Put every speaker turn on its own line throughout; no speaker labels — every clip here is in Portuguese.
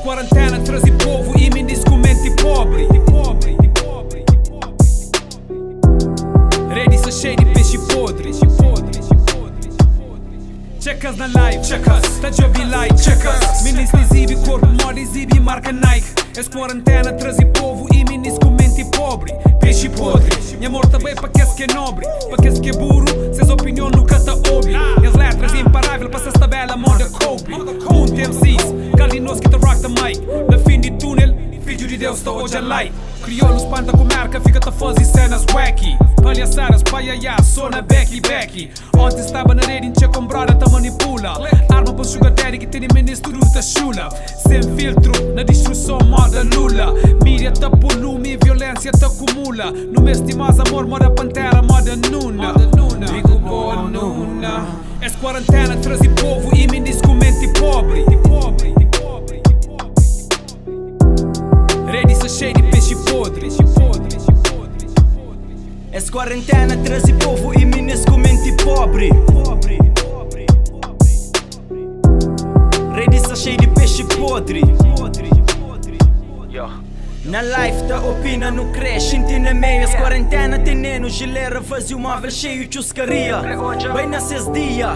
quarantena trazi povo e meninos com mente pobre. Ready să cheio de peixe podre. Check-us na live, check-us, tá job like, check-us. Meninos exibe corpo mole, exibe marca Nike. Es quarentena trazi povo e meninos com mente pobre. Peixe podre, minha amor também pa que é nobre. Pa que é burro, ses opinião nunca tá obri. As letras imparável pa ses tabela moda Kobe. Mundo MCs, Carlinos que tá rock the mic. Na fim de túnel, filho de Deus tá hoje a light. Crioulos panta com marca, fica tá fazer cenas wacky. Palhaçadas, paiaiá, só na Becky. Ontem estava na rede, tinha comprada, tá manipula. Arma pra sugar daddy que tem de ministro da chula. Sem filtro, na destruição moda Lula. Mídia tá volume, violência tá acumula. No mês de mais amor, moda pantera, moda Nuna. Digo boa Nuna. Es quarentena, trazi povo e meninos com mente pobre. Ready să cheio de peixe podre.
Es quarentena trazi povo e meninos com mente pobre. Ready să cheio de peixe podre. Na life da opina nu crești, în tine meio. Es quarentena tenenu, gilera vazio, móvel cheio ciuscaria. Bem nasces dia,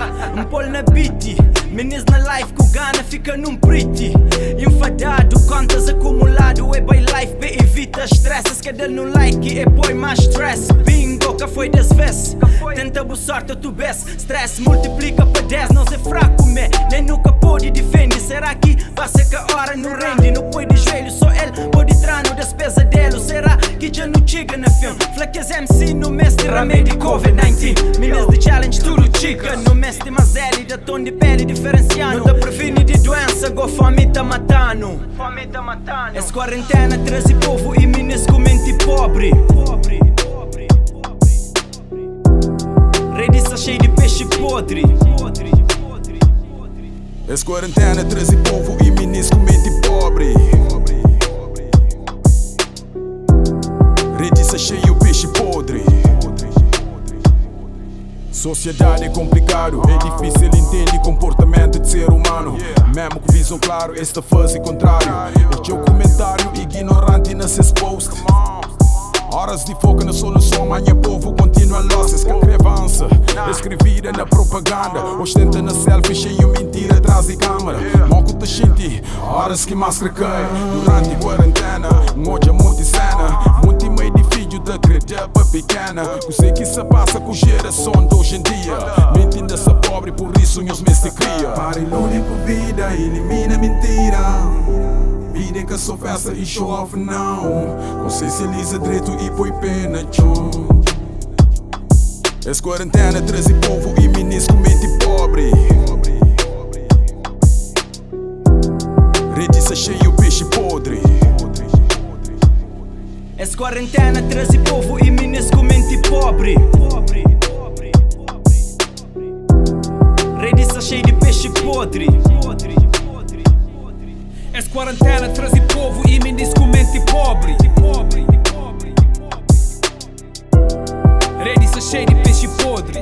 pol na biti. Meninos na life com gana fica num pretty. Enfadado, contas acumulado, é by life, be evita stress. Se cada no like, é põe mais stress. Bingo, que foi das vezes. Tenta boa sorte, tu best. Stress multiplica para 10, não se fraco, me. Nem nunca pode defender. Será que vai ser que a hora não rende? Não põe de joelho, só ele pode entrar no das pesadelos. Será que já não chega na filme? Flacas MC no mês de remédio Covid-19. Meninas de challenge, tudo chica. No mês de mazeli, da tom de pele diferenciando. Não te previne de doença, go fome tá matando. Es quarentena trazi povo e meninos com mente pobre. Ready să cheio de peixe podre.
Es quarentena trazi povo e meninos com mente pobre. Ready să cheio peixe podre. Sociedade é complicado, é difícil entender comportamento de ser humano. Mesmo com visão claro, esta fase contrário. Este é o comentário ignorante nesses posts. Horas de foco na solução, manhã povo continua losses. Que crevança, escrevida na propaganda. Ostenta na selfie, cheio mentira atrás de câmara. Moco te senti, horas que máscara cai. Durante quarentena, moja multicena. Muito meio de filho da grelha pra pequena. Eu sei que isso passa com geração de hoje em dia. Mentindo essa pobre, por isso sonhos me se cria. Para iludir por vida, elimina mentira. Vida que só festa e show off não. Consciencializa direito e põe pena tchum. Es quarentena trazi povo e meninos com mente pobre. Ready să cheio peixe podre.
Es quarentena trazi povo e meninos com mente pobre. Ready să cheio de peixe podre.
Es quarentena trazi povo e meninos com mente pobre. Ready să cheio de peixe podre.